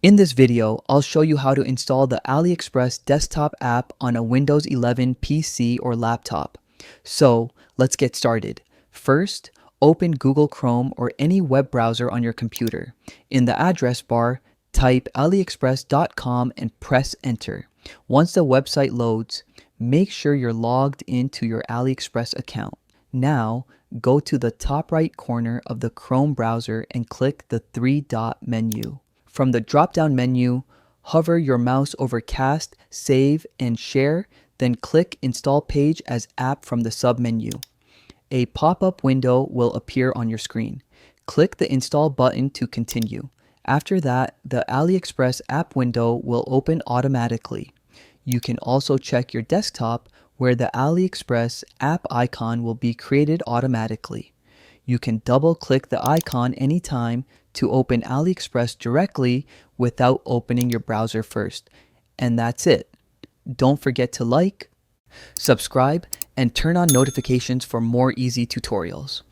In this video, I'll show you how to install the AliExpress desktop app on a Windows 11 PC or laptop. So let's get started. First, open Google Chrome or any web browser on your computer. In the address bar, type aliexpress.com and press enter. Once the website loads, make sure you're logged into your AliExpress account. Now, go to the top right corner of the Chrome browser and click the three-dot menu. From the drop-down menu, hover your mouse over Cast, Save, and Share, then click Install Page as App from the sub-menu. A pop-up window will appear on your screen. Click the Install button to continue. After that, the AliExpress app window will open automatically. You can also check your desktop where the AliExpress app icon will be created automatically. You can double-click the icon anytime to open AliExpress directly without opening your browser first. And that's it. Don't forget to like, subscribe, and turn on notifications for more easy tutorials.